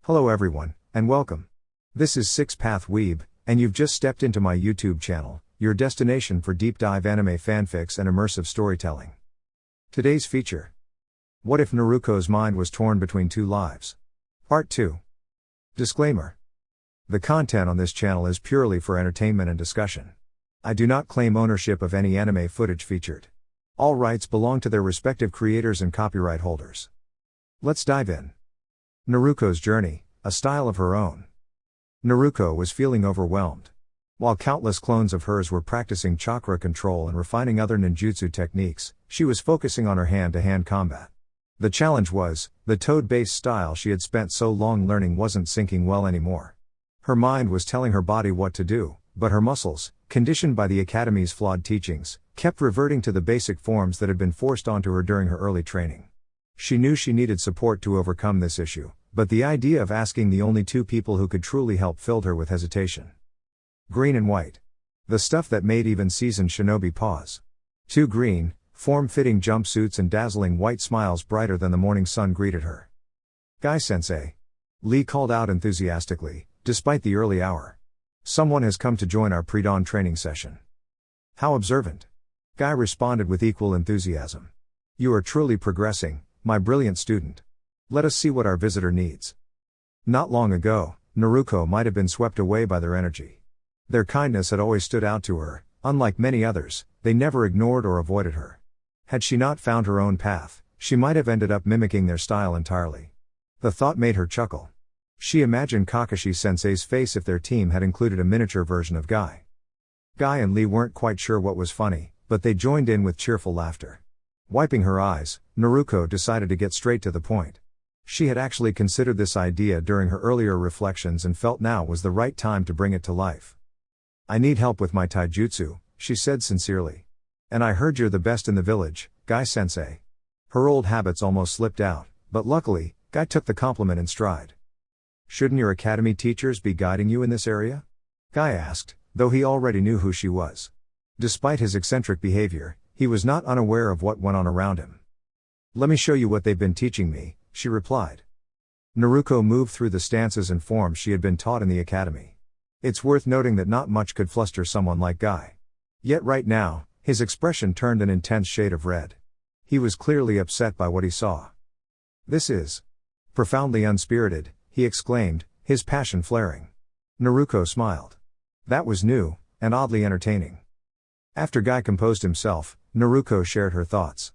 Hello everyone, and welcome. This is Six Path Weeb, and you've just stepped into my YouTube channel, your destination for deep dive anime fanfics and immersive storytelling. Today's feature. What if Naruko's mind was torn between two lives? Part 2. Disclaimer. The content on this channel is purely for entertainment and discussion. I do not claim ownership of any anime footage featured. All rights belong to their respective creators and copyright holders. Let's dive in. Naruko's journey, a style of her own. Naruko was feeling overwhelmed. While countless clones of hers were practicing chakra control and refining other ninjutsu techniques, she was focusing on her hand-to-hand combat. The challenge was, the toad-based style she had spent so long learning wasn't syncing well anymore. Her mind was telling her body what to do, but her muscles, conditioned by the Academy's flawed teachings, kept reverting to the basic forms that had been forced onto her during her early training. She knew she needed support to overcome this issue, but the idea of asking the only two people who could truly help filled her with hesitation. Green and white. The stuff that made even seasoned shinobi pause. Two green, form-fitting jumpsuits and dazzling white smiles brighter than the morning sun greeted her. Guy-sensei. Lee called out enthusiastically, despite the early hour. Someone has come to join our pre-dawn training session. How observant. Guy responded with equal enthusiasm. You are truly progressing, my brilliant student. Let us see what our visitor needs. Not long ago, Naruko might have been swept away by their energy. Their kindness had always stood out to her, unlike many others, they never ignored or avoided her. Had she not found her own path, she might have ended up mimicking their style entirely. The thought made her chuckle. She imagined Kakashi-sensei's face if their team had included a miniature version of Guy. Guy and Lee weren't quite sure what was funny, but they joined in with cheerful laughter. Wiping her eyes, Naruko decided to get straight to the point. She had actually considered this idea during her earlier reflections and felt now was the right time to bring it to life. I need help with my taijutsu, she said sincerely. And I heard you're the best in the village, Guy-sensei. Her old habits almost slipped out, but luckily, Guy took the compliment in stride. Shouldn't your academy teachers be guiding you in this area? Guy asked, though he already knew who she was. Despite his eccentric behavior, he was not unaware of what went on around him. Let me show you what they've been teaching me, she replied. Naruko moved through the stances and forms she had been taught in the academy. It's worth noting that not much could fluster someone like Guy. Yet right now, his expression turned an intense shade of red. He was clearly upset by what he saw. This is profoundly unspirited, he exclaimed, his passion flaring. Naruko smiled. That was new, and oddly entertaining. After Guy composed himself, Naruko shared her thoughts.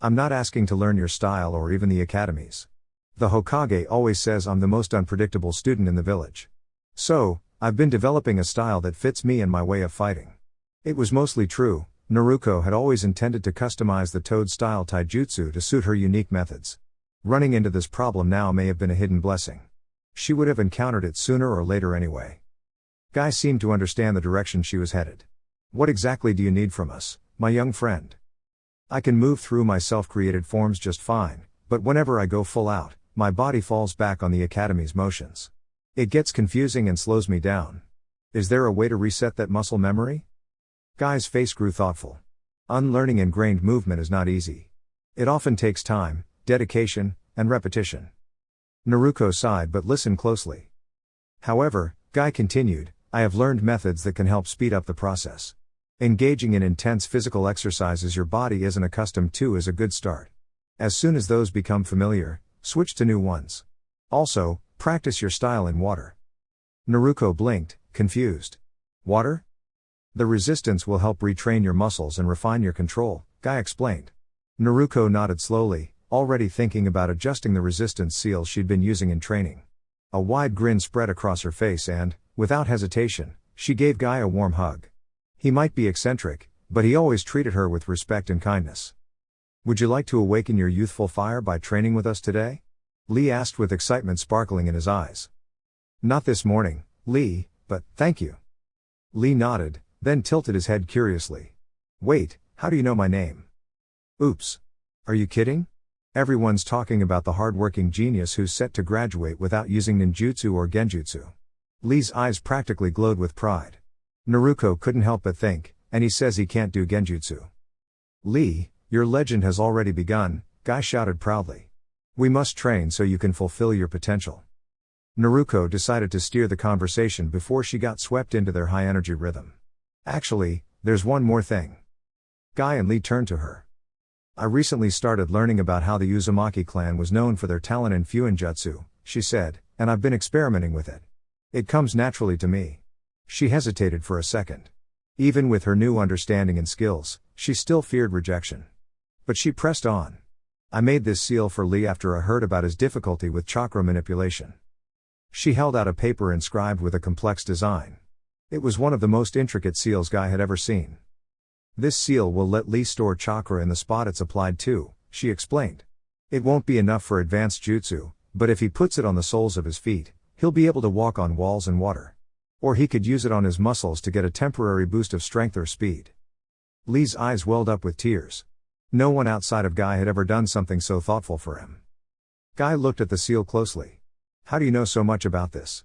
I'm not asking to learn your style or even the academy's. The Hokage always says I'm the most unpredictable student in the village. So, I've been developing a style that fits me and my way of fighting. It was mostly true, Naruko had always intended to customize the Toad-style taijutsu to suit her unique methods. Running into this problem now may have been a hidden blessing. She would have encountered it sooner or later anyway. Guy seemed to understand the direction she was headed. What exactly do you need from us, my young friend? I can move through my self-created forms just fine, but whenever I go full out, my body falls back on the academy's motions. It gets confusing and slows me down. Is there a way to reset that muscle memory? Guy's face grew thoughtful. Unlearning ingrained movement is not easy. It often takes time, dedication, and repetition. Naruko sighed but listened closely. However, Guy continued, I have learned methods that can help speed up the process. Engaging in intense physical exercises your body isn't accustomed to is a good start. As soon as those become familiar, switch to new ones. Also, practice your style in water. Naruko blinked, confused. Water? The resistance will help retrain your muscles and refine your control, Guy explained. Naruko nodded slowly, already thinking about adjusting the resistance seals she'd been using in training. A wide grin spread across her face and, without hesitation, she gave Guy a warm hug. He might be eccentric, but he always treated her with respect and kindness. Would you like to awaken your youthful fire by training with us today? Lee asked with excitement sparkling in his eyes. Not this morning, Lee, but thank you. Lee nodded, then tilted his head curiously. Wait, how do you know my name? Oops. Are you kidding? Everyone's talking about the hard-working genius who's set to graduate without using ninjutsu or genjutsu. Lee's eyes practically glowed with pride. Naruko couldn't help but think, and he says he can't do genjutsu. Lee, your legend has already begun, Guy shouted proudly. We must train so you can fulfill your potential. Naruko decided to steer the conversation before she got swept into their high-energy rhythm. Actually, there's one more thing. Guy and Lee turned to her. I recently started learning about how the Uzumaki clan was known for their talent in Fuinjutsu, she said, and I've been experimenting with it. It comes naturally to me. She hesitated for a second. Even with her new understanding and skills, she still feared rejection. But she pressed on. I made this seal for Lee after I heard about his difficulty with chakra manipulation. She held out a paper inscribed with a complex design. It was one of the most intricate seals Guy had ever seen. This seal will let Lee store chakra in the spot it's applied to, she explained. It won't be enough for advanced jutsu, but if he puts it on the soles of his feet, he'll be able to walk on walls and water. Or he could use it on his muscles to get a temporary boost of strength or speed. Lee's eyes welled up with tears. No one outside of Guy had ever done something so thoughtful for him. Guy looked at the seal closely. How do you know so much about this?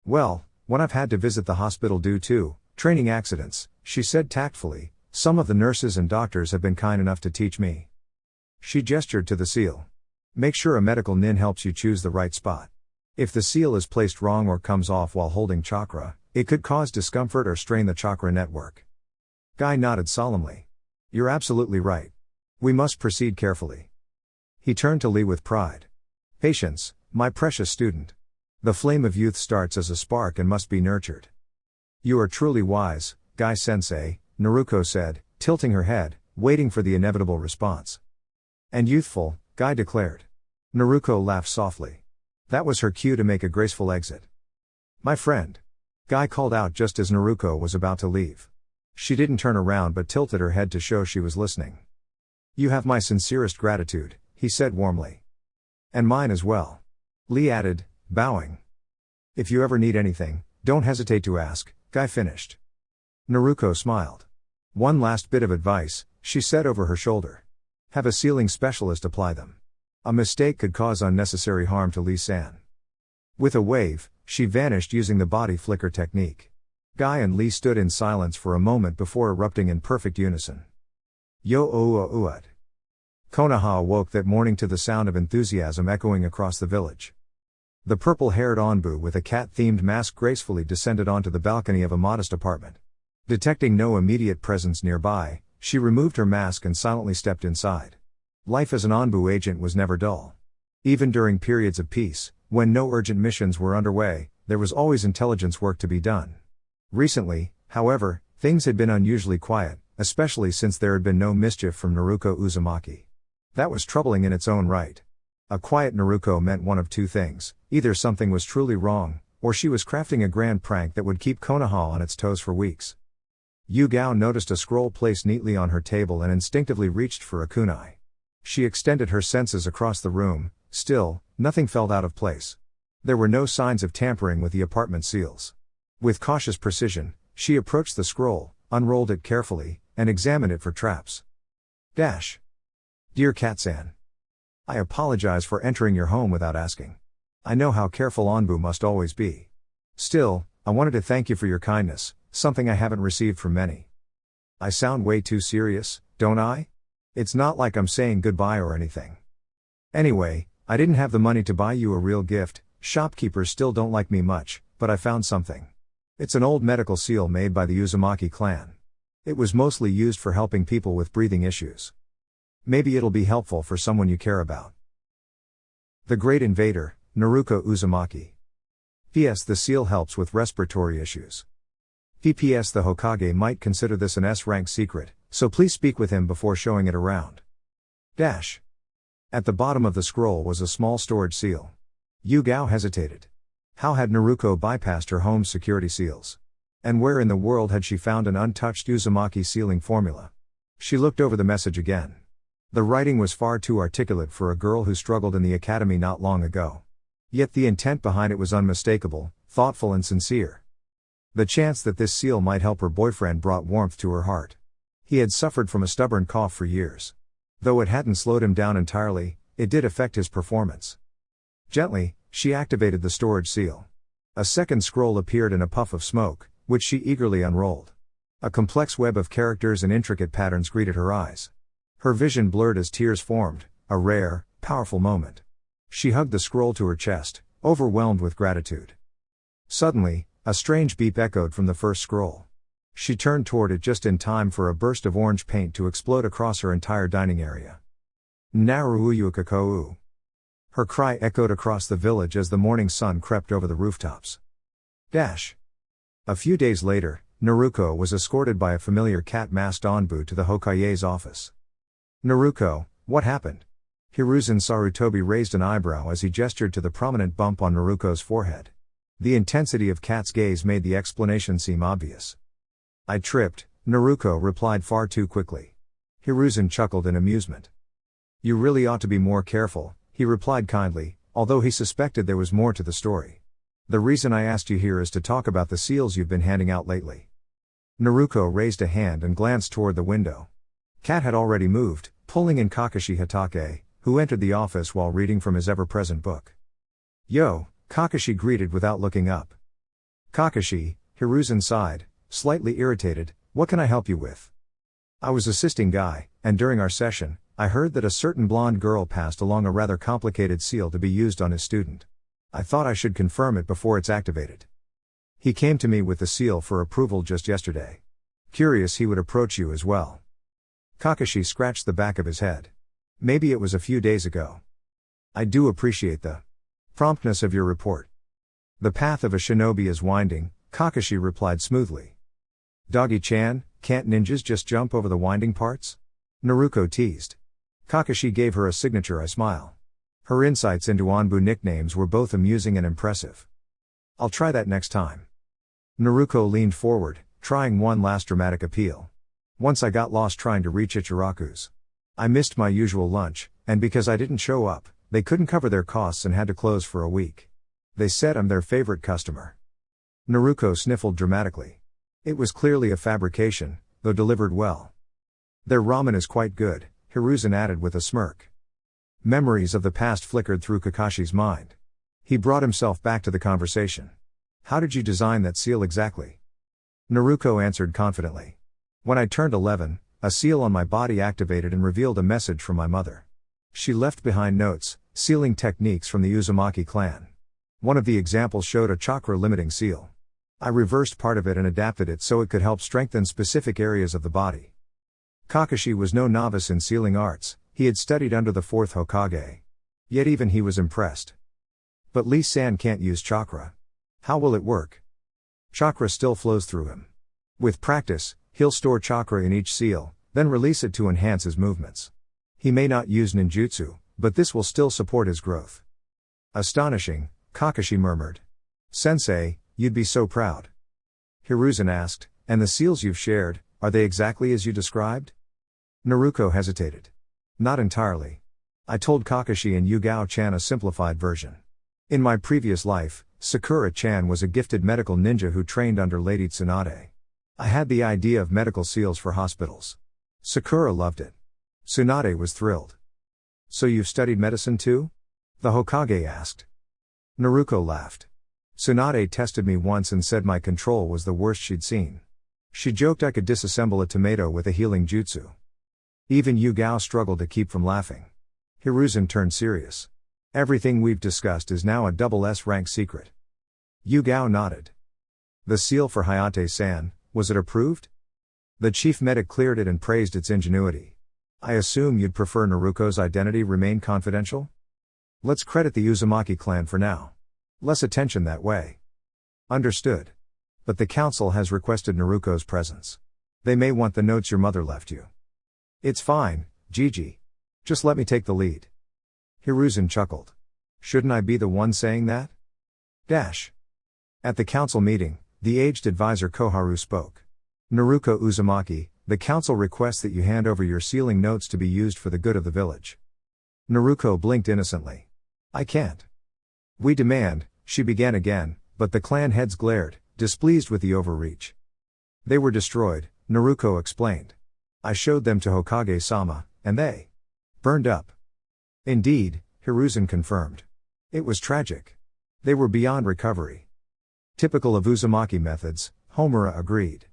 Well, when I've had to visit the hospital due to training accidents, she said tactfully, some of the nurses and doctors have been kind enough to teach me. She gestured to the seal. Make sure a medical nin helps you choose the right spot. If the seal is placed wrong or comes off while holding chakra, it could cause discomfort or strain the chakra network. Guy nodded solemnly. You're absolutely right. We must proceed carefully. He turned to Lee with pride. Patience, my precious student. The flame of youth starts as a spark and must be nurtured. You are truly wise, Guy-sensei, Naruko said, tilting her head, waiting for the inevitable response. And youthful, Guy declared. Naruko laughed softly. That was her cue to make a graceful exit. My friend. Guy called out just as Naruko was about to leave. She didn't turn around but tilted her head to show she was listening. You have my sincerest gratitude, he said warmly. And mine as well. Lee added, bowing. If you ever need anything, don't hesitate to ask, Guy finished. Naruko smiled. One last bit of advice, she said over her shoulder. Have a sealing specialist apply them. A mistake could cause unnecessary harm to Lee-san. With a wave, she vanished using the body flicker technique. Guy and Lee stood in silence for a moment before erupting in perfect unison. Yo oua uat. Konoha awoke that morning to the sound of enthusiasm echoing across the village. The purple-haired Onbu with a cat-themed mask gracefully descended onto the balcony of a modest apartment. Detecting no immediate presence nearby, she removed her mask and silently stepped inside. Life as an Onbu agent was never dull. Even during periods of peace, when no urgent missions were underway, there was always intelligence work to be done. Recently, however, things had been unusually quiet, especially since there had been no mischief from Naruko Uzumaki. That was troubling in its own right. A quiet Naruko meant one of two things: either something was truly wrong, or she was crafting a grand prank that would keep Konoha on its toes for weeks. Yugao noticed a scroll placed neatly on her table and instinctively reached for a kunai. She extended her senses across the room. Still, nothing felt out of place. There were no signs of tampering with the apartment seals. With cautious precision, she approached the scroll, unrolled it carefully, and examined it for traps. Dear Katsan. I apologize for entering your home without asking. I know how careful Onbu must always be. Still, I wanted to thank you for your kindness, something I haven't received from many. I sound way too serious, don't I? It's not like I'm saying goodbye or anything. Anyway, I didn't have the money to buy you a real gift. Shopkeepers still don't like me much, but I found something. It's an old medical seal made by the Uzumaki clan. It was mostly used for helping people with breathing issues. Maybe it'll be helpful for someone you care about. The Great Invader, Naruko Uzumaki. P.S. The seal helps with respiratory issues. P.P.S. The Hokage might consider this an S-rank secret, so please speak with him before showing it around. At the bottom of the scroll was a small storage seal. Yugao hesitated. How had Naruko bypassed her home's security seals? And where in the world had she found an untouched Uzumaki sealing formula? She looked over the message again. The writing was far too articulate for a girl who struggled in the academy not long ago. Yet the intent behind it was unmistakable, thoughtful and sincere. The chance that this seal might help her boyfriend brought warmth to her heart. He had suffered from a stubborn cough for years. Though it hadn't slowed him down entirely, it did affect his performance. Gently, she activated the storage seal. A second scroll appeared in a puff of smoke, which she eagerly unrolled. A complex web of characters and intricate patterns greeted her eyes. Her vision blurred as tears formed, a rare, powerful moment. She hugged the scroll to her chest, overwhelmed with gratitude. Suddenly, a strange beep echoed from the first scroll. She turned toward it just in time for a burst of orange paint to explode across her entire dining area. Naruko. Her cry echoed across the village as the morning sun crept over the rooftops. A few days later, Naruko was escorted by a familiar cat-masked Onbu to the Hokage's office. Naruko, what happened? Hiruzen Sarutobi raised an eyebrow as he gestured to the prominent bump on Naruko's forehead. The intensity of Kat's gaze made the explanation seem obvious. I tripped, Naruko replied far too quickly. Hiruzen chuckled in amusement. You really ought to be more careful, he replied kindly, although he suspected there was more to the story. The reason I asked you here is to talk about the seals you've been handing out lately. Naruko raised a hand and glanced toward the window. Kat had already moved, pulling in Kakashi Hatake, who entered the office while reading from his ever-present book. Yo, Kakashi greeted without looking up. Kakashi, Hiruzen sighed, slightly irritated, what can I help you with? I was assisting Guy, and during our session, I heard that a certain blonde girl passed along a rather complicated seal to be used on his student. I thought I should confirm it before it's activated. He came to me with the seal for approval just yesterday. Curious he would approach you as well. Kakashi scratched the back of his head. Maybe it was a few days ago. I do appreciate the promptness of your report. The path of a shinobi is winding, Kakashi replied smoothly. Doggy-chan, can't ninjas just jump over the winding parts? Naruko teased. Kakashi gave her a signature eye smile. Her insights into Onbu nicknames were both amusing and impressive. I'll try that next time. Naruko leaned forward, trying one last dramatic appeal. Once I got lost trying to reach Ichiraku's. I missed my usual lunch, and because I didn't show up, they couldn't cover their costs and had to close for a week. They said I'm their favorite customer. Naruko sniffled dramatically. It was clearly a fabrication, though delivered well. Their ramen is quite good, Hiruzen added with a smirk. Memories of the past flickered through Kakashi's mind. He brought himself back to the conversation. How did you design that seal exactly? Naruko answered confidently. When I turned 11, a seal on my body activated and revealed a message from my mother. She left behind notes, sealing techniques from the Uzumaki clan. One of the examples showed a chakra-limiting seal. I reversed part of it and adapted it so it could help strengthen specific areas of the body. Kakashi was no novice in sealing arts, he had studied under the 4th Hokage. Yet even he was impressed. But Lee-san can't use chakra. How will it work? Chakra still flows through him. With practice, he'll store chakra in each seal, then release it to enhance his movements. He may not use ninjutsu, but this will still support his growth. Astonishing, Kakashi murmured. Sensei, you'd be so proud. Hiruzen asked, and the seals you've shared, are they exactly as you described? Naruko hesitated. Not entirely. I told Kakashi and Yugao-chan a simplified version. In my previous life, Sakura-chan was a gifted medical ninja who trained under Lady Tsunade. I had the idea of medical seals for hospitals. Sakura loved it. Tsunade was thrilled. So you've studied medicine too? The Hokage asked. Naruko laughed. Tsunade tested me once and said my control was the worst she'd seen. She joked I could disassemble a tomato with a healing jutsu. Even Yugao struggled to keep from laughing. Hiruzen turned serious. Everything we've discussed is now a double S rank secret. Yugao nodded. The seal for Hayate-san, was it approved? The chief medic cleared it and praised its ingenuity. I assume you'd prefer Naruko's identity remain confidential? Let's credit the Uzumaki clan for now. Less attention that way. Understood. But the council has requested Naruko's presence. They may want the notes your mother left you. It's fine, Gigi. Just let me take the lead. Hiruzen chuckled. Shouldn't I be the one saying that? At the council meeting, the aged advisor Koharu spoke. Naruko Uzumaki, the council requests that you hand over your sealing notes to be used for the good of the village. Naruko blinked innocently. I can't. We demand, she began again, but the clan heads glared, displeased with the overreach. They were destroyed, Naruko explained. I showed them to Hokage-sama, and they burned up. Indeed, Hiruzen confirmed. It was tragic. They were beyond recovery. Typical of Uzumaki methods, Homura agreed.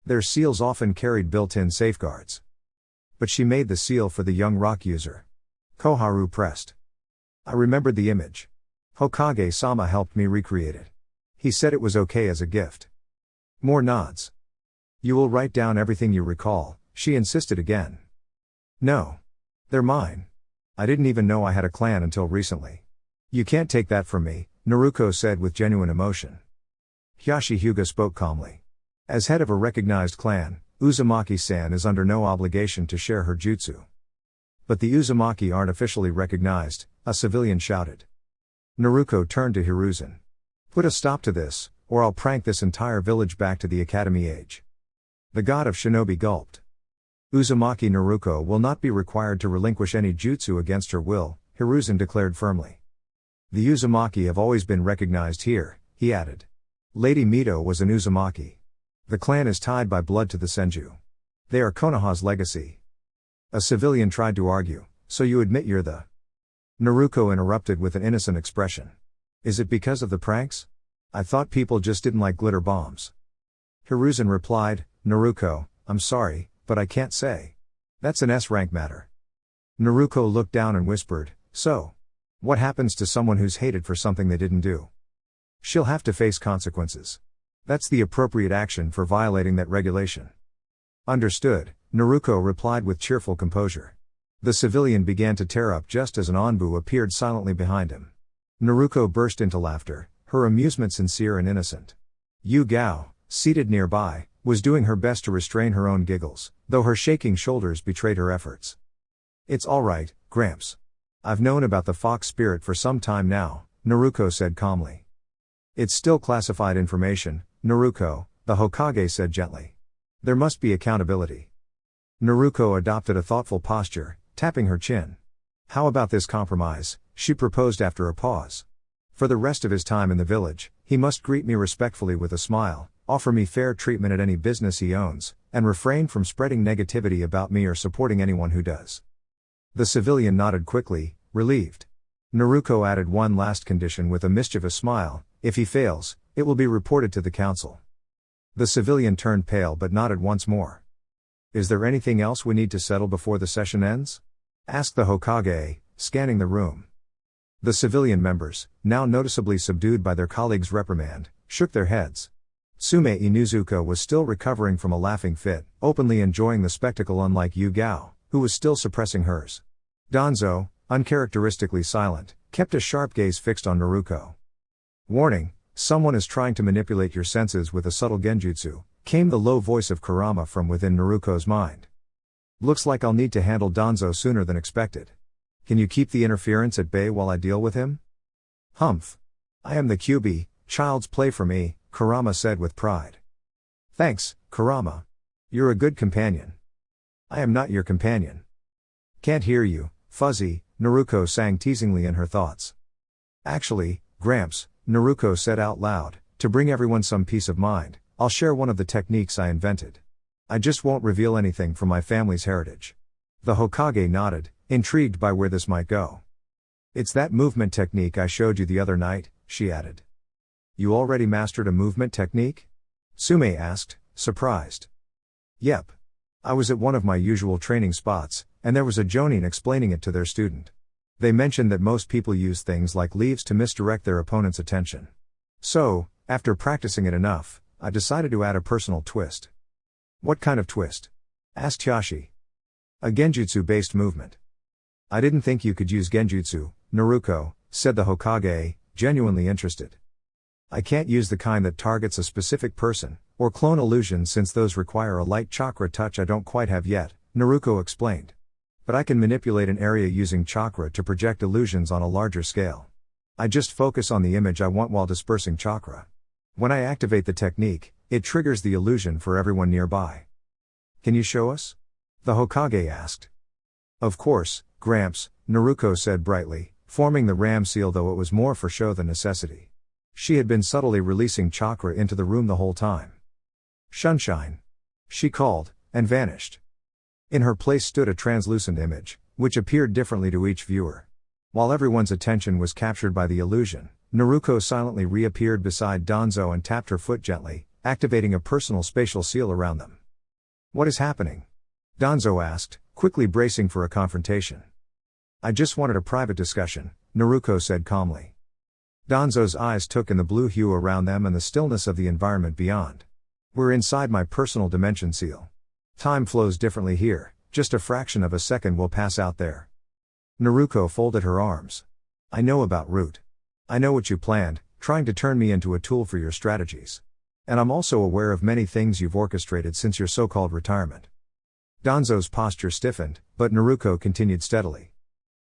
Their seals often carried built-in safeguards. But she made the seal for the young rock user. Koharu pressed. I remembered the image. Hokage-sama helped me recreate it. He said it was okay as a gift. More nods. You will write down everything you recall, she insisted again. No. They're mine. I didn't even know I had a clan until recently. You can't take that from me, Naruko said with genuine emotion. Hyashi Hyuga spoke calmly. As head of a recognized clan, Uzumaki-san is under no obligation to share her jutsu. But the Uzumaki aren't officially recognized, a civilian shouted. Naruko turned to Hiruzen. Put a stop to this, or I'll prank this entire village back to the academy age. The god of shinobi gulped. Uzumaki Naruko will not be required to relinquish any jutsu against her will, Hiruzen declared firmly. The Uzumaki have always been recognized here, he added. Lady Mito was an Uzumaki. The clan is tied by blood to the Senju. They are Konoha's legacy. A civilian tried to argue, so you admit you're the... Naruko interrupted with an innocent expression. Is it because of the pranks? I thought people just didn't like glitter bombs. Hiruzen replied, Naruko, I'm sorry, but I can't say. That's an S-rank matter. Naruko looked down and whispered, so? What happens to someone who's hated for something they didn't do? She'll have to face consequences. That's the appropriate action for violating that regulation. Understood, Naruko replied with cheerful composure. The civilian began to tear up just as an Anbu appeared silently behind him. Naruko burst into laughter, her amusement sincere and innocent. Yu Gao, seated nearby, was doing her best to restrain her own giggles, though her shaking shoulders betrayed her efforts. It's all right, Gramps. I've known about the fox spirit for some time now, Naruko said calmly. It's still classified information, Naruko, the Hokage said gently. There must be accountability. Naruko adopted a thoughtful posture, tapping her chin. How about this compromise, she proposed after a pause. For the rest of his time in the village, he must greet me respectfully with a smile, offer me fair treatment at any business he owns, and refrain from spreading negativity about me or supporting anyone who does. The civilian nodded quickly, relieved. Naruko added one last condition with a mischievous smile: if he fails, it will be reported to the council. The civilian turned pale but nodded once more. Is there anything else we need to settle before the session ends? Asked the Hokage, scanning the room. The civilian members, now noticeably subdued by their colleague's reprimand, shook their heads. Sume Inuzuka was still recovering from a laughing fit, openly enjoying the spectacle unlike Yu Gao, who was still suppressing hers. Danzo, uncharacteristically silent, kept a sharp gaze fixed on Naruko. Warning, someone is trying to manipulate your senses with a subtle genjutsu, came the low voice of Kurama from within Naruko's mind. Looks like I'll need to handle Danzo sooner than expected. Can you keep the interference at bay while I deal with him? Humph. I am the QB, child's play for me, Kurama said with pride. Thanks, Kurama. You're a good companion. I am not your companion. Can't hear you, Fuzzy, Naruko sang teasingly in her thoughts. Actually, Gramps, Naruko said out loud, to bring everyone some peace of mind, I'll share one of the techniques I invented. I just won't reveal anything from my family's heritage. The Hokage nodded, intrigued by where this might go. It's that movement technique I showed you the other night, she added. You already mastered a movement technique? Sume asked, surprised. Yep. I was at one of my usual training spots, and there was a jonin explaining it to their student. They mentioned that most people use things like leaves to misdirect their opponent's attention. So, after practicing it enough, I decided to add a personal twist. What kind of twist? Asked Hyashi. A genjutsu-based movement. I didn't think you could use genjutsu, Naruko, said the Hokage, genuinely interested. I can't use the kind that targets a specific person, or clone illusions since those require a light chakra touch I don't quite have yet, Naruko explained. But I can manipulate an area using chakra to project illusions on a larger scale. I just focus on the image I want while dispersing chakra. When I activate the technique, it triggers the illusion for everyone nearby. Can you show us? The Hokage asked. Of course, Gramps, Naruko said brightly, forming the ram seal though it was more for show than necessity. She had been subtly releasing chakra into the room the whole time. Shunshine. She called, and vanished. In her place stood a translucent image, which appeared differently to each viewer. While everyone's attention was captured by the illusion, Naruko silently reappeared beside Danzo and tapped her foot gently, activating a personal spatial seal around them. What is happening? Danzo asked, quickly bracing for a confrontation. I just wanted a private discussion, Naruko said calmly. Danzo's eyes took in the blue hue around them and the stillness of the environment beyond. We're inside my personal dimension seal. Time flows differently here, just a fraction of a second will pass out there. Naruko folded her arms. I know about Root. I know what you planned, trying to turn me into a tool for your strategies. And I'm also aware of many things you've orchestrated since your so-called retirement. Danzo's posture stiffened, but Naruko continued steadily.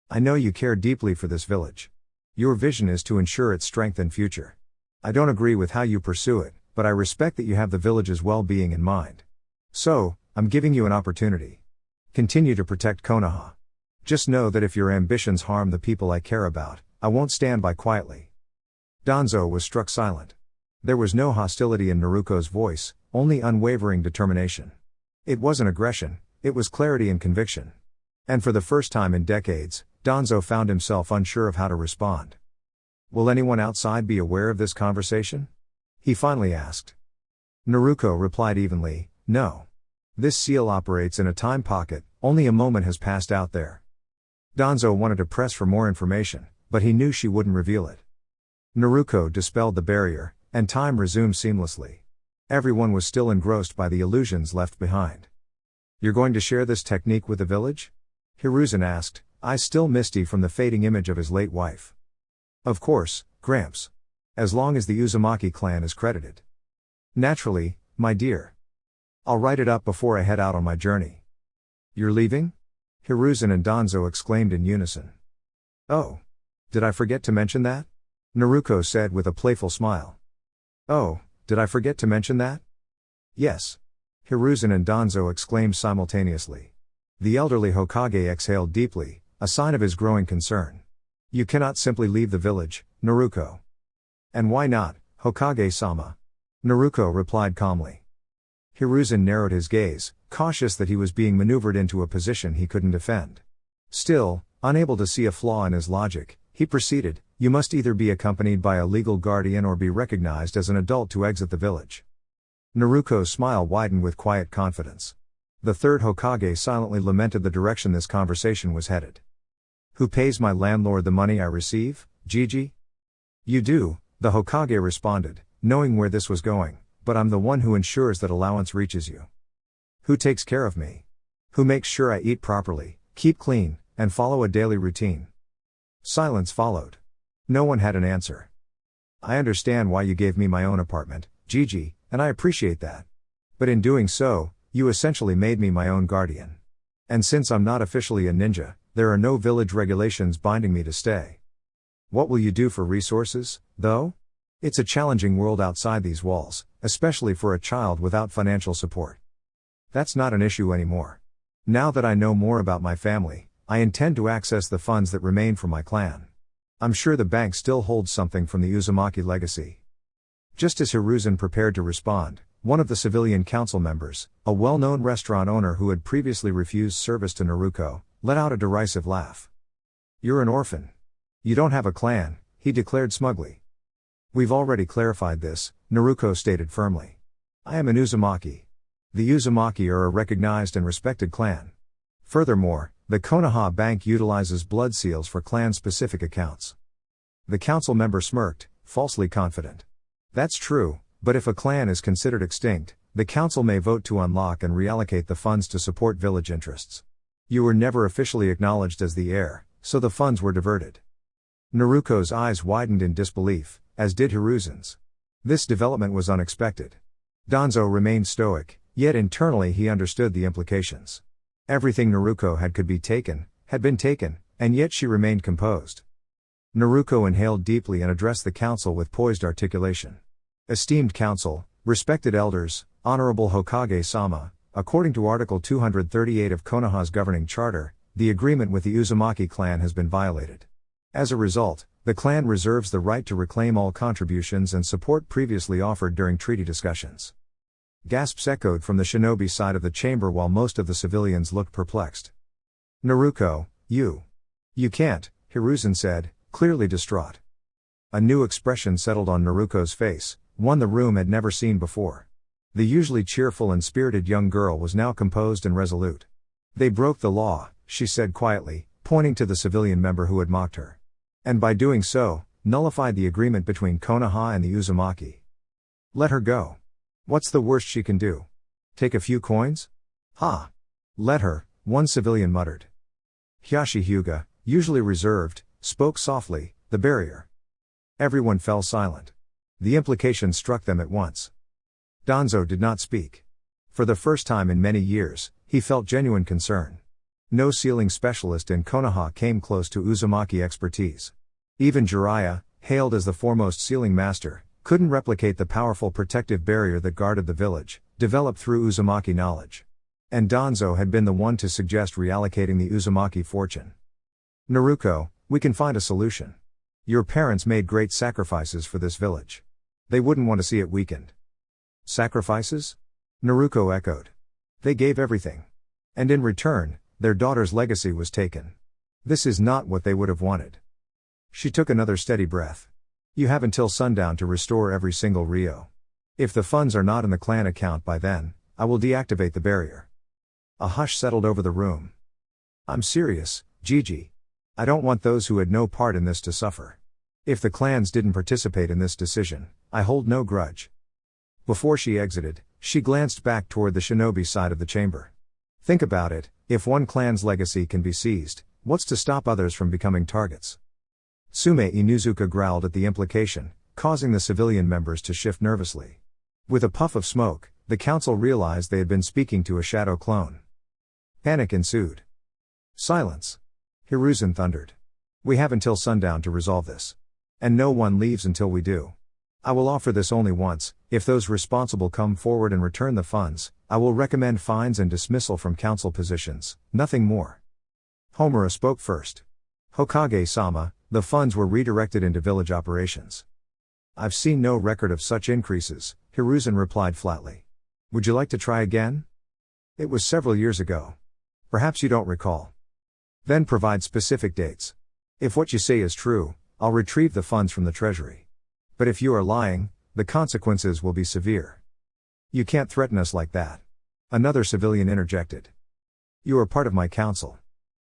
I know you care deeply for this village. Your vision is to ensure its strength and future. I don't agree with how you pursue it, but I respect that you have the village's well-being in mind. So, I'm giving you an opportunity. Continue to protect Konoha. Just know that if your ambitions harm the people I care about, I won't stand by quietly. Danzo was struck silent. There was no hostility in Naruko's voice, only unwavering determination. It wasn't aggression, it was clarity and conviction. And for the first time in decades, Danzo found himself unsure of how to respond. Will anyone outside be aware of this conversation? He finally asked. Naruko replied evenly, no. This seal operates in a time pocket, only a moment has passed out there. Danzo wanted to press for more information, but he knew she wouldn't reveal it. Naruko dispelled the barrier, and time resumed seamlessly. Everyone was still engrossed by the illusions left behind. You're going to share this technique with the village? Hiruzen asked, eyes still misty from the fading image of his late wife. Of course, Gramps. As long as the Uzumaki clan is credited. Naturally, my dear. I'll write it up before I head out on my journey. You're leaving? Hiruzen and Danzo exclaimed in unison. Oh. Did I forget to mention that? Naruko said with a playful smile. Oh, did I forget to mention that? Yes. Hiruzen and Danzo exclaimed simultaneously. The elderly Hokage exhaled deeply, a sign of his growing concern. You cannot simply leave the village, Naruko. And why not, Hokage-sama? Naruko replied calmly. Hiruzen narrowed his gaze, cautious that he was being maneuvered into a position he couldn't defend. Still, unable to see a flaw in his logic, he proceeded, you must either be accompanied by a legal guardian or be recognized as an adult to exit the village. Naruko's smile widened with quiet confidence. The third Hokage silently lamented the direction this conversation was headed. Who pays my landlord the money I receive, Gigi? You do, the Hokage responded, knowing where this was going, but I'm the one who ensures that allowance reaches you. Who takes care of me? Who makes sure I eat properly, keep clean, and follow a daily routine? Silence followed. No one had an answer. I understand why you gave me my own apartment, Gigi, and I appreciate that. But in doing so, you essentially made me my own guardian. And since I'm not officially a ninja, there are no village regulations binding me to stay. What will you do for resources, though? It's a challenging world outside these walls, especially for a child without financial support. That's not an issue anymore. Now that I know more about my family, I intend to access the funds that remain from my clan. I'm sure the bank still holds something from the Uzumaki legacy. Just as Hiruzen prepared to respond, one of the civilian council members, a well-known restaurant owner who had previously refused service to Naruko, let out a derisive laugh. You're an orphan. You don't have a clan, he declared smugly. We've already clarified this, Naruko stated firmly. I am an Uzumaki. The Uzumaki are a recognized and respected clan. Furthermore, the Konoha Bank utilizes blood seals for clan-specific accounts. The council member smirked, falsely confident. That's true, but if a clan is considered extinct, the council may vote to unlock and reallocate the funds to support village interests. You were never officially acknowledged as the heir, so the funds were diverted. Naruko's eyes widened in disbelief, as did Hiruzen's. This development was unexpected. Danzo remained stoic, yet internally he understood the implications. Everything Naruko had been taken, and yet she remained composed. Naruko inhaled deeply and addressed the council with poised articulation. Esteemed council, respected elders, honorable Hokage-sama, according to Article 238 of Konoha's governing charter, the agreement with the Uzumaki clan has been violated. As a result, the clan reserves the right to reclaim all contributions and support previously offered during treaty discussions. Gasps echoed from the shinobi side of the chamber while most of the civilians looked perplexed. Naruko, you can't, Hiruzen said, clearly distraught. A new expression settled on Naruko's face, one the room had never seen before. The usually cheerful and spirited young girl was now composed and resolute. They broke the law, she said quietly, pointing to the civilian member who had mocked her. And by doing so, nullified the agreement between Konoha and the Uzumaki. Let her go. What's the worst she can do? Take a few coins? Ha! Let her, one civilian muttered. Hyashi Hyuga, usually reserved, spoke softly, the barrier. Everyone fell silent. The implication struck them at once. Danzo did not speak. For the first time in many years, he felt genuine concern. No sealing specialist in Konoha came close to Uzumaki expertise. Even Jiraiya, hailed as the foremost sealing master, couldn't replicate the powerful protective barrier that guarded the village, developed through Uzumaki knowledge. And Danzo had been the one to suggest reallocating the Uzumaki fortune. Naruko, we can find a solution. Your parents made great sacrifices for this village. They wouldn't want to see it weakened. Sacrifices? Naruko echoed. They gave everything. And in return, their daughter's legacy was taken. This is not what they would have wanted. She took another steady breath. You have until sundown to restore every single Ryo. If the funds are not in the clan account by then, I will deactivate the barrier. A hush settled over the room. I'm serious, Gigi. I don't want those who had no part in this to suffer. If the clans didn't participate in this decision, I hold no grudge. Before she exited, she glanced back toward the shinobi side of the chamber. Think about it, if one clan's legacy can be seized, what's to stop others from becoming targets? Sume Inuzuka growled at the implication, causing the civilian members to shift nervously. With a puff of smoke, the council realized they had been speaking to a shadow clone. Panic ensued. Silence. Hiruzen thundered. We have until sundown to resolve this. And no one leaves until we do. I will offer this only once. If those responsible come forward and return the funds, I will recommend fines and dismissal from council positions, nothing more. Homura spoke first. Hokage-sama, the funds were redirected into village operations. I've seen no record of such increases, Hiruzen replied flatly. Would you like to try again? It was several years ago. Perhaps you don't recall. Then provide specific dates. If what you say is true, I'll retrieve the funds from the treasury. But if you are lying, the consequences will be severe. You can't threaten us like that. Another civilian interjected. You are part of my council.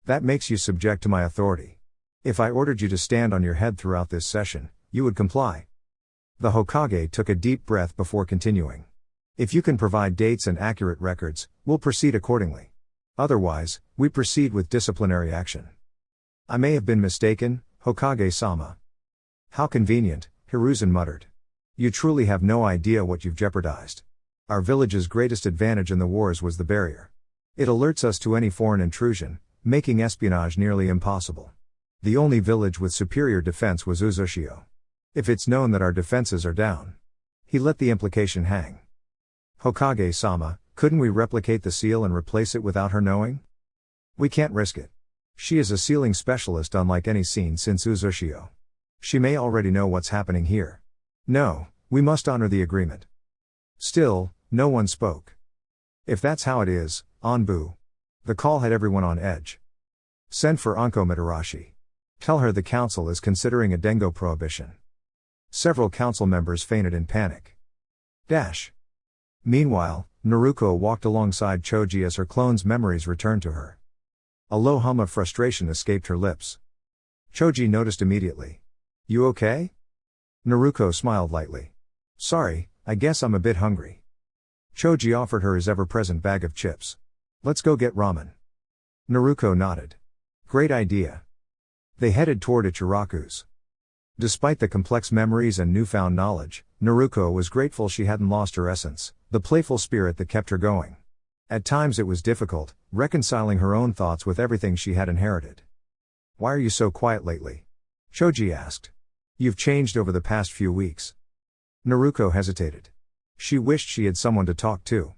That makes you subject to my authority. If I ordered you to stand on your head throughout this session, you would comply. The Hokage took a deep breath before continuing. If you can provide dates and accurate records, we'll proceed accordingly. Otherwise, we proceed with disciplinary action. I may have been mistaken, Hokage-sama. How convenient, Hiruzen muttered. You truly have no idea what you've jeopardized. Our village's greatest advantage in the wars was the barrier. It alerts us to any foreign intrusion, making espionage nearly impossible. The only village with superior defense was Uzushio. If it's known that our defenses are down. He let the implication hang. Hokage-sama, couldn't we replicate the seal and replace it without her knowing? We can't risk it. She is a sealing specialist unlike any seen since Uzushio. She may already know what's happening here. No, we must honor the agreement. Still, no one spoke. If that's how it is, Anbu. The call had everyone on edge. Send for Anko Mitarashi. Tell her the council is considering a dengo prohibition. Several council members fainted in panic. Meanwhile, Naruko walked alongside Choji as her clone's memories returned to her. A low hum of frustration escaped her lips. Choji noticed immediately. You okay? Naruko smiled lightly. Sorry, I guess I'm a bit hungry. Choji offered her his ever-present bag of chips. Let's go get ramen. Naruko nodded. Great idea. They headed toward Ichiraku's. Despite the complex memories and newfound knowledge, Naruko was grateful she hadn't lost her essence, the playful spirit that kept her going. At times it was difficult, reconciling her own thoughts with everything she had inherited. Why are you so quiet lately? Choji asked. You've changed over the past few weeks. Naruko hesitated. She wished she had someone to talk to.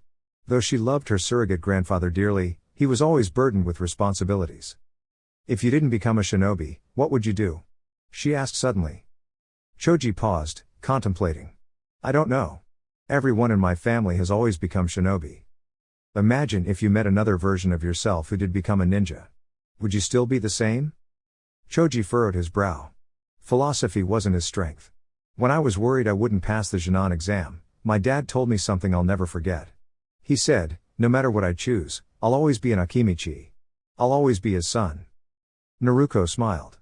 Though she loved her surrogate grandfather dearly, he was always burdened with responsibilities. If you didn't become a shinobi, what would you do? She asked suddenly. Choji paused, contemplating. I don't know. Everyone in my family has always become shinobi. Imagine if you met another version of yourself who did become a ninja. Would you still be the same? Choji furrowed his brow. Philosophy wasn't his strength. When I was worried I wouldn't pass the Jinan exam, my dad told me something I'll never forget. He said, no matter what I choose, I'll always be an Akimichi. I'll always be his son. Naruko smiled.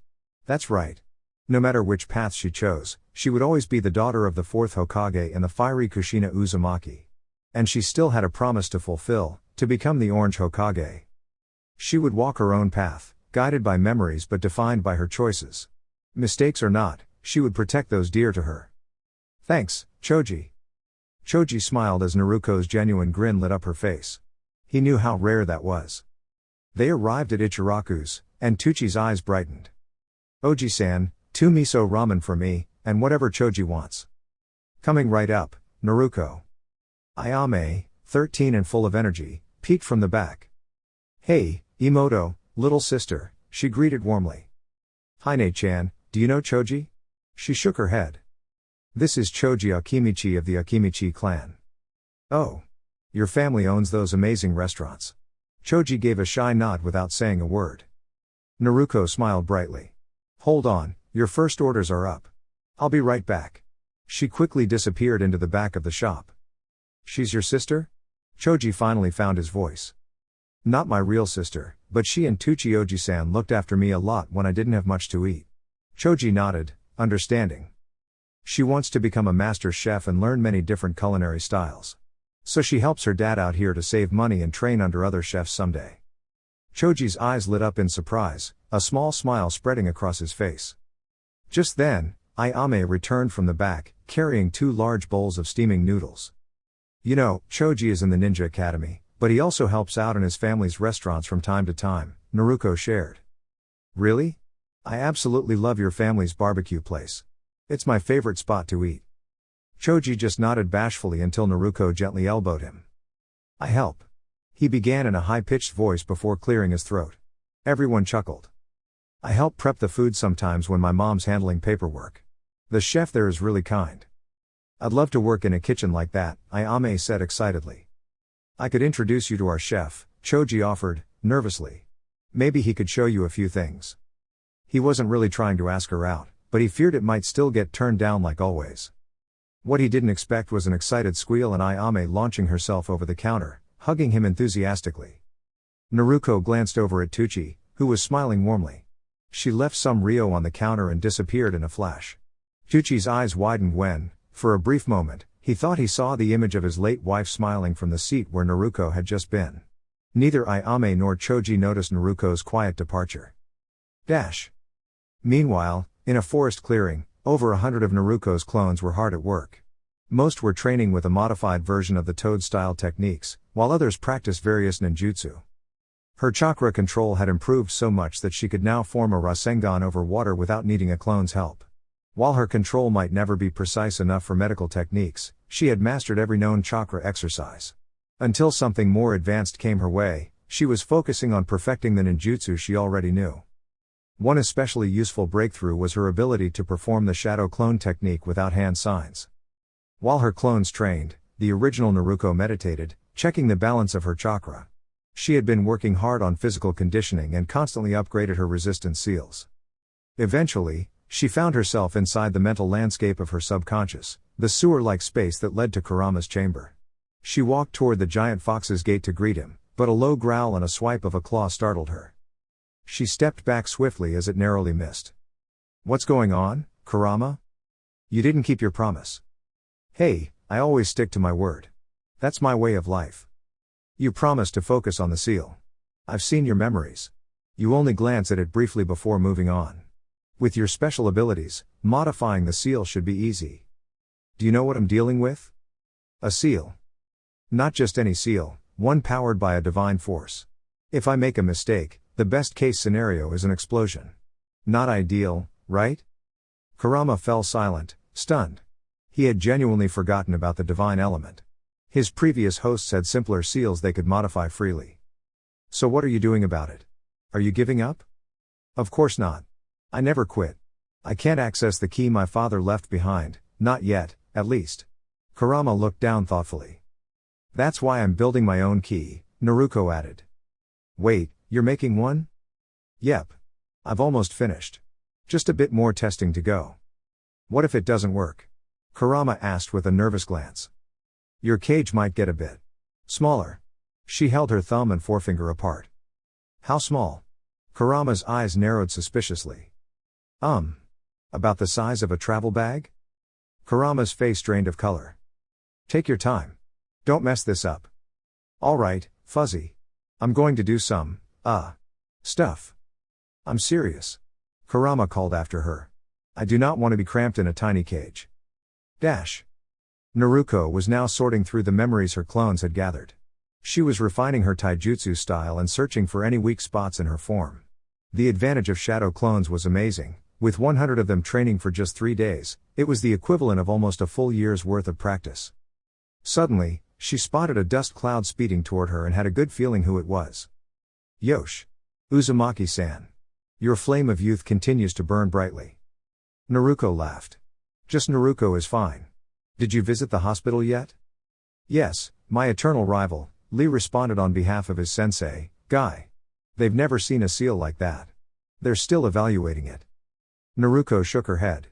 That's right. No matter which path she chose, she would always be the daughter of the fourth Hokage and the fiery Kushina Uzumaki. And she still had a promise to fulfill, to become the Orange Hokage. She would walk her own path, guided by memories but defined by her choices. Mistakes or not, she would protect those dear to her. Thanks, Choji. Choji smiled as Naruko's genuine grin lit up her face. He knew how rare that was. They arrived at Ichiraku's, and Tuchi's eyes brightened. Oji-san, 2 miso ramen for me, and whatever Choji wants. Coming right up, Naruko. Ayame, 13 and full of energy, peeked from the back. Hey, Imoto, little sister, she greeted warmly. Hine-chan, do you know Choji? She shook her head. This is Choji Akimichi of the Akimichi clan. Oh. Your family owns those amazing restaurants. Choji gave a shy nod without saying a word. Naruko smiled brightly. Hold on, your first orders are up. I'll be right back. She quickly disappeared into the back of the shop. She's your sister? Choji finally found his voice. Not my real sister, but she and Tuchi Oji-san looked after me a lot when I didn't have much to eat. Choji nodded, understanding. She wants to become a master chef and learn many different culinary styles. So she helps her dad out here to save money and train under other chefs someday. Choji's eyes lit up in surprise, a small smile spreading across his face. Just then, Ayame returned from the back, carrying 2 large bowls of steaming noodles. You know, Choji is in the Ninja Academy, but he also helps out in his family's restaurants from time to time, Naruko shared. Really? I absolutely love your family's barbecue place. It's my favorite spot to eat. Choji just nodded bashfully until Naruko gently elbowed him. I help. He began in a high-pitched voice before clearing his throat. Everyone chuckled. I help prep the food sometimes when my mom's handling paperwork. The chef there is really kind. I'd love to work in a kitchen like that, Ayame said excitedly. I could introduce you to our chef, Choji offered, nervously. Maybe he could show you a few things. He wasn't really trying to ask her out, but he feared it might still get turned down like always. What he didn't expect was an excited squeal and Ayame launching herself over the counter, hugging him enthusiastically. Naruko glanced over at Tuchi, who was smiling warmly. She left some Ryo on the counter and disappeared in a flash. Tuchi's eyes widened when, for a brief moment, he thought he saw the image of his late wife smiling from the seat where Naruko had just been. Neither Ayame nor Choji noticed Naruko's quiet departure. Meanwhile, in a forest clearing, over 100 of Naruko's clones were hard at work. Most were training with a modified version of the Toad-style techniques, while others practiced various ninjutsu. Her chakra control had improved so much that she could now form a Rasengan over water without needing a clone's help. While her control might never be precise enough for medical techniques, she had mastered every known chakra exercise. Until something more advanced came her way, she was focusing on perfecting the ninjutsu she already knew. One especially useful breakthrough was her ability to perform the shadow clone technique without hand signs. While her clones trained, the original Naruko meditated, checking the balance of her chakra. She had been working hard on physical conditioning and constantly upgraded her resistance seals. Eventually, she found herself inside the mental landscape of her subconscious, the sewer-like space that led to Kurama's chamber. She walked toward the giant fox's gate to greet him, but a low growl and a swipe of a claw startled her. She stepped back swiftly as it narrowly missed. What's going on, Kurama? You didn't keep your promise. Hey, I always stick to my word. That's my way of life. You promised to focus on the seal. I've seen your memories. You only glance at it briefly before moving on. With your special abilities, modifying the seal should be easy. Do you know what I'm dealing with? A seal. Not just any seal, one powered by a divine force. If I make a mistake, the best case scenario is an explosion. Not ideal, right? Kurama fell silent, stunned. He had genuinely forgotten about the divine element. His previous hosts had simpler seals they could modify freely. So what are you doing about it? Are you giving up? Of course not. I never quit. I can't access the key my father left behind, not yet, at least. Kurama looked down thoughtfully. That's why I'm building my own key, Naruko added. Wait, you're making one? Yep. I've almost finished. Just a bit more testing to go. What if it doesn't work? Kurama asked with a nervous glance. Your cage might get a bit smaller. She held her thumb and forefinger apart. How small? Kurama's eyes narrowed suspiciously. A About the size of a travel bag? Kurama's face drained of color. Take your time. Don't mess this up. Alright, Fuzzy. I'm going to do some, stuff. I'm serious. Kurama called after her. I do not want to be cramped in a tiny cage. Dash. Naruko was now sorting through the memories her clones had gathered. She was refining her taijutsu style and searching for any weak spots in her form. The advantage of shadow clones was amazing. With 100 of them training for just 3 days, it was the equivalent of almost a full year's worth of practice. Suddenly, she spotted a dust cloud speeding toward her and had a good feeling who it was. Yosh. Uzumaki-san. Your flame of youth continues to burn brightly. Naruko laughed. Just Naruko is fine. Did you visit the hospital yet? Yes, my eternal rival, Lee responded on behalf of his sensei, Guy. They've never seen a seal like that. They're still evaluating it. Naruko shook her head.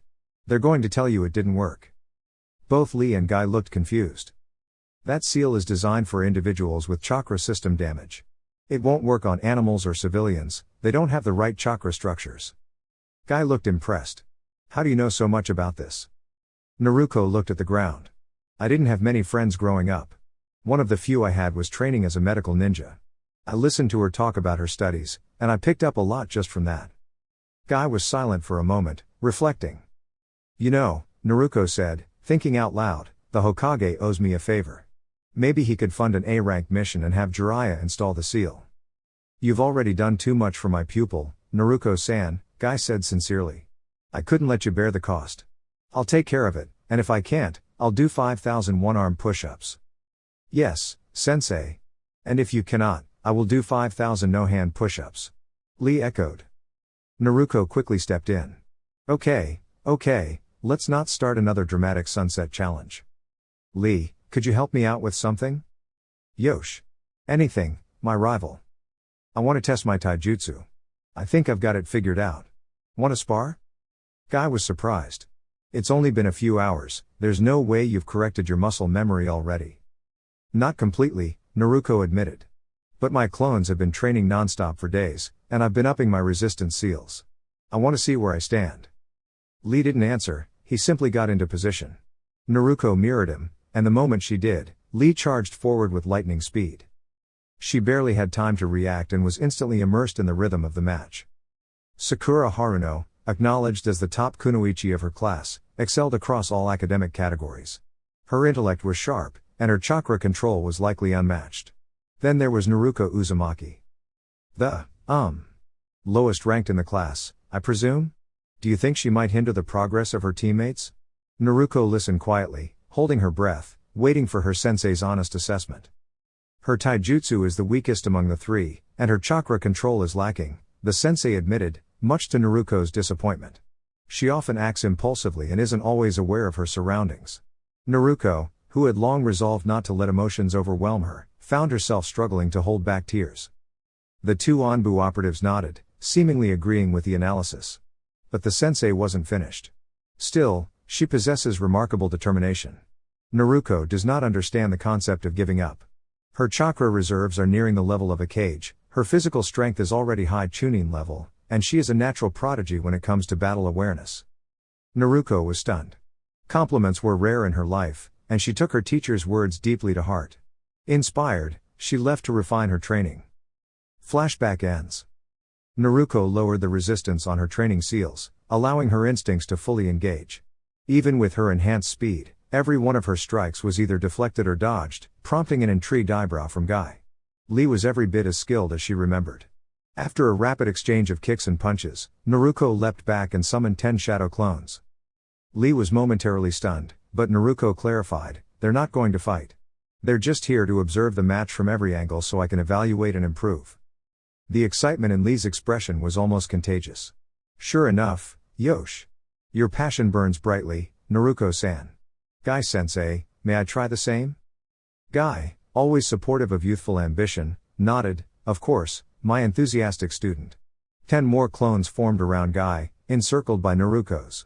They're going to tell you it didn't work. Both Lee and Guy looked confused. That seal is designed for individuals with chakra system damage. It won't work on animals or civilians, they don't have the right chakra structures. Guy looked impressed. How do you know so much about this? Naruko looked at the ground. I didn't have many friends growing up. One of the few I had was training as a medical ninja. I listened to her talk about her studies, and I picked up a lot just from that. Guy was silent for a moment, reflecting. You know, Naruko said, thinking out loud, the Hokage owes me a favor. Maybe he could fund an A-rank mission and have Jiraiya install the seal. You've already done too much for my pupil, Naruko-san, Guy said sincerely. I couldn't let you bear the cost. I'll take care of it, and if I can't, I'll do 5,000 one-arm push-ups. Yes, sensei. And if you cannot, I will do 5,000 no-hand push-ups. Lee echoed. Naruko quickly stepped in. Okay, let's not start another dramatic sunset challenge. Lee, could you help me out with something? Yosh. Anything, my rival. I want to test my taijutsu. I think I've got it figured out. Want to spar? Guy was surprised. It's only been a few hours, there's no way you've corrected your muscle memory already. Not completely, Naruko admitted. But my clones have been training non-stop for days, and I've been upping my resistance seals. I want to see where I stand. Lee didn't answer, he simply got into position. Naruko mirrored him, and the moment she did, Lee charged forward with lightning speed. She barely had time to react and was instantly immersed in the rhythm of the match. Sakura Haruno, acknowledged as the top kunoichi of her class, excelled across all academic categories. Her intellect was sharp, and her chakra control was likely unmatched. Then there was Naruko Uzumaki. The, lowest ranked in the class, I presume? Do you think she might hinder the progress of her teammates? Naruko listened quietly, holding her breath, waiting for her sensei's honest assessment. Her taijutsu is the weakest among the three, and her chakra control is lacking, the sensei admitted, much to Naruko's disappointment. She often acts impulsively and isn't always aware of her surroundings. Naruko, who had long resolved not to let emotions overwhelm her, found herself struggling to hold back tears. The two Anbu operatives nodded, seemingly agreeing with the analysis. But the sensei wasn't finished. Still, she possesses remarkable determination. Naruko does not understand the concept of giving up. Her chakra reserves are nearing the level of a cage, her physical strength is already high tuning level, and she is a natural prodigy when it comes to battle awareness. Naruko was stunned. Compliments were rare in her life, and she took her teacher's words deeply to heart. Inspired, she left to refine her training. Flashback ends. Naruko lowered the resistance on her training seals, allowing her instincts to fully engage. Even with her enhanced speed, every one of her strikes was either deflected or dodged, prompting an intrigued eyebrow from Guy. Lee was every bit as skilled as she remembered. After a rapid exchange of kicks and punches, Naruko leapt back and summoned 10 shadow clones. Lee was momentarily stunned, but Naruko clarified, they're not going to fight. They're just here to observe the match from every angle so I can evaluate and improve. The excitement in Lee's expression was almost contagious. Sure enough, Yosh. Your passion burns brightly, Naruko-san. Guy-sensei, may I try the same? Guy, always supportive of youthful ambition, nodded, of course, my enthusiastic student. 10 more clones formed around Guy, encircled by Naruko's.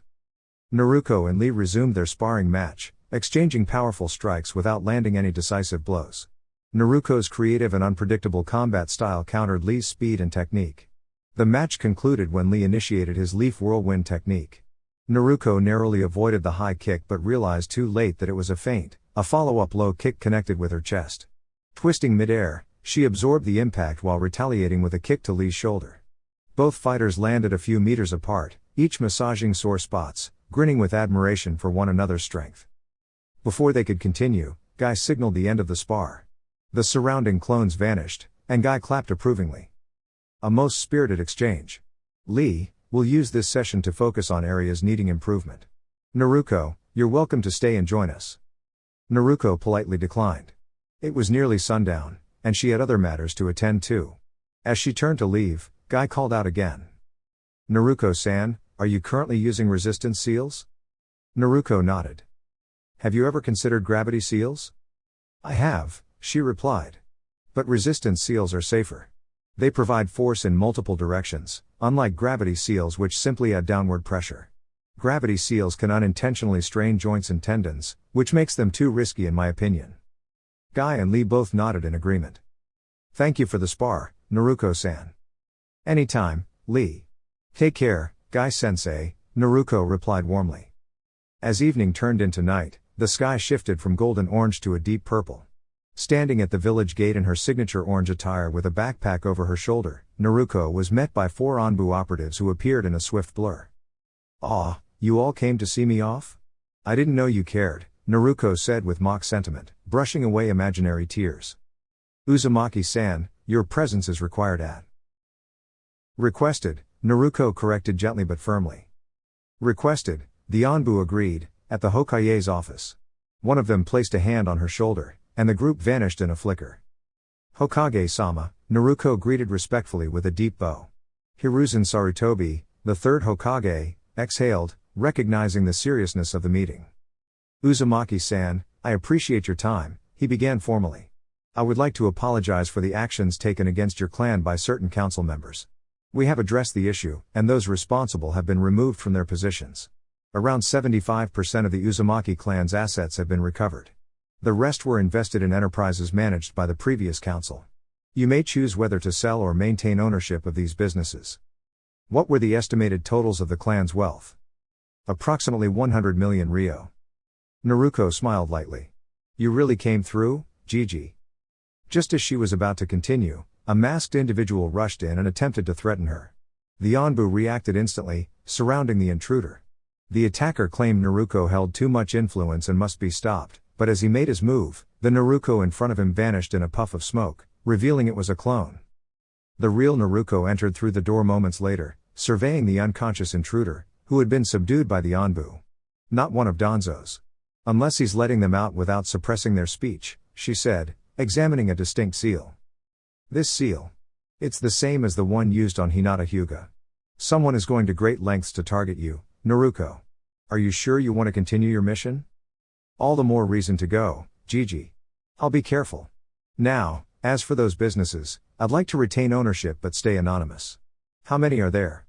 Naruko and Lee resumed their sparring match, exchanging powerful strikes without landing any decisive blows. Naruko's creative and unpredictable combat style countered Lee's speed and technique. The match concluded when Lee initiated his leaf whirlwind technique. Naruko narrowly avoided the high kick but realized too late that it was a feint. A follow-up low kick connected with her chest. Twisting mid-air, she absorbed the impact while retaliating with a kick to Lee's shoulder. Both fighters landed a few meters apart, each massaging sore spots, grinning with admiration for one another's strength. Before they could continue, Guy signaled the end of the spar. The surrounding clones vanished, and Guy clapped approvingly. A most spirited exchange. Lee, we'll use this session to focus on areas needing improvement. Naruko, you're welcome to stay and join us. Naruko politely declined. It was nearly sundown, and she had other matters to attend to. As she turned to leave, Guy called out again. Naruko-san, are you currently using resistance seals? Naruko nodded. Have you ever considered gravity seals? I have, she replied. But resistance seals are safer. They provide force in multiple directions, unlike gravity seals which simply add downward pressure. Gravity seals can unintentionally strain joints and tendons, which makes them too risky in my opinion. Guy and Lee both nodded in agreement. Thank you for the spar, Naruko-san. Anytime, Lee. Take care, Guy-sensei, Naruko replied warmly. As evening turned into night, the sky shifted from golden orange to a deep purple. Standing at the village gate in her signature orange attire with a backpack over her shoulder, Naruko was met by 4 Anbu operatives who appeared in a swift blur. "Aw, you all came to see me off? I didn't know you cared," Naruko said with mock sentiment, brushing away imaginary tears. "Uzumaki-san, your presence is required at." "Requested," Naruko corrected gently but firmly. "Requested," the Anbu agreed, at the Hokage's office. One of them placed a hand on her shoulder, and the group vanished in a flicker. "Hokage-sama," Naruko greeted respectfully with a deep bow. Hiruzen Sarutobi, the third Hokage, exhaled, recognizing the seriousness of the meeting. "Uzumaki-san, I appreciate your time," he began formally. "I would like to apologize for the actions taken against your clan by certain council members. We have addressed the issue, and those responsible have been removed from their positions. Around 75% of the Uzumaki clan's assets have been recovered. The rest were invested in enterprises managed by the previous council. You may choose whether to sell or maintain ownership of these businesses." "What were the estimated totals of the clan's wealth?" "Approximately 100 million ryo." Naruko smiled lightly. "You really came through, Gigi." Just as she was about to continue, a masked individual rushed in and attempted to threaten her. The Anbu reacted instantly, surrounding the intruder. The attacker claimed Naruko held too much influence and must be stopped, but as he made his move, the Naruko in front of him vanished in a puff of smoke, revealing it was a clone. The real Naruko entered through the door moments later, surveying the unconscious intruder, who had been subdued by the Anbu. "Not one of Danzo's. Unless he's letting them out without suppressing their speech," she said, examining a distinct seal. "This seal. It's the same as the one used on Hinata Hyuga. Someone is going to great lengths to target you, Naruko. Are you sure you want to continue your mission?" "All the more reason to go, Gigi. I'll be careful. Now, as for those businesses, I'd like to retain ownership but stay anonymous." "How many are there?"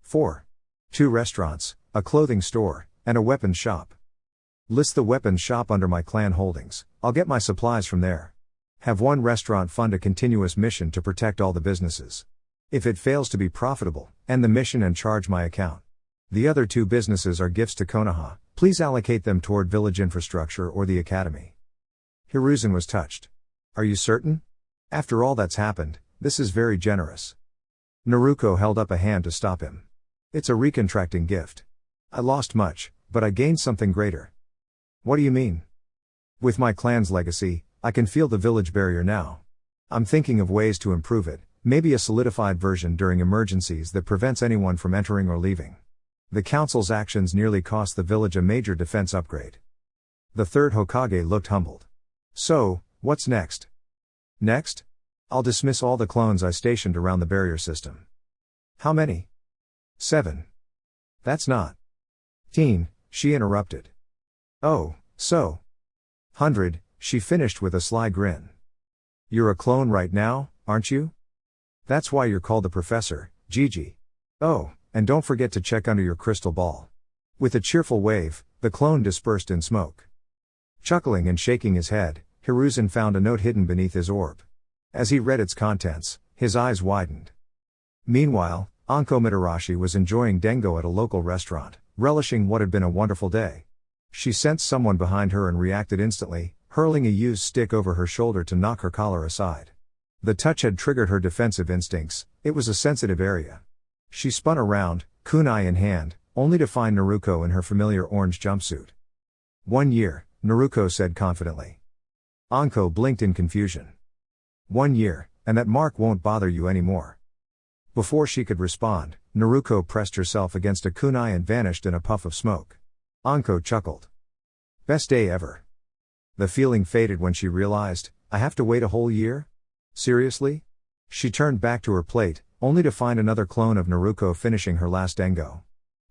4. 2 restaurants, a clothing store, and a weapons shop. "List the weapons shop under my clan holdings, I'll get my supplies from there. Have one restaurant fund a continuous mission to protect all the businesses. If it fails to be profitable, end the mission and charge my account. The other 2 businesses are gifts to Konoha, please allocate them toward village infrastructure or the academy." Hiruzen was touched. "Are you certain? After all that's happened, this is very generous." Naruko held up a hand to stop him. "It's a recontracting gift. I lost much, but I gained something greater." "What do you mean?" "With my clan's legacy, I can feel the village barrier now. I'm thinking of ways to improve it, maybe a solidified version during emergencies that prevents anyone from entering or leaving. The council's actions nearly cost the village a major defense upgrade." The third Hokage looked humbled. "So, what's next?" "Next? I'll dismiss all the clones I stationed around the barrier system." "How many?" 7. "That's not." "Teen," she interrupted. "Oh, so. 100, she finished with a sly grin. "You're a clone right now, aren't you? That's why you're called the Professor, Gigi. Oh, and don't forget to check under your crystal ball." With a cheerful wave, the clone dispersed in smoke. Chuckling and shaking his head, Hiruzen found a note hidden beneath his orb. As he read its contents, his eyes widened. Meanwhile, Anko Mitarashi was enjoying dengo at a local restaurant, relishing what had been a wonderful day. She sensed someone behind her and reacted instantly, hurling a used stick over her shoulder to knock her collar aside. The touch had triggered her defensive instincts. It was a sensitive area. She spun around, kunai in hand, only to find Naruko in her familiar orange jumpsuit. 1 year, Naruko said confidently. Anko blinked in confusion. 1 year, and that mark won't bother you anymore. Before she could respond, Naruko pressed herself against a kunai and vanished in a puff of smoke. Anko chuckled. Best day ever. The feeling faded when she realized, I have to wait a whole year? Seriously? She turned back to her plate, only to find another clone of Naruko finishing her last dengo.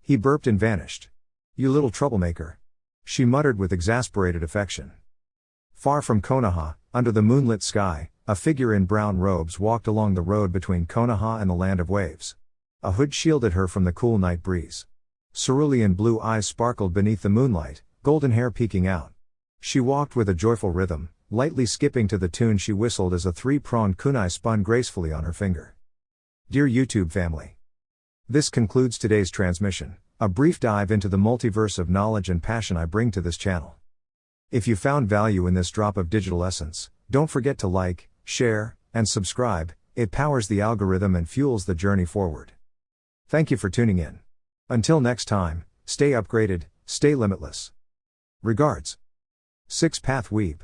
He burped and vanished. You little troublemaker. She muttered with exasperated affection. Far from Konoha, under the moonlit sky, a figure in brown robes walked along the road between Konoha and the land of waves. A hood shielded her from the cool night breeze. Cerulean blue eyes sparkled beneath the moonlight, golden hair peeking out. She walked with a joyful rhythm, lightly skipping to the tune she whistled as a three-pronged kunai spun gracefully on her finger. Dear YouTube family. This concludes today's transmission, a brief dive into the multiverse of knowledge and passion I bring to this channel. If you found value in this drop of digital essence, don't forget to like, share, and subscribe. It powers the algorithm and fuels the journey forward. Thank you for tuning in. Until next time, stay upgraded, stay limitless. Regards. 6 Path Weeb.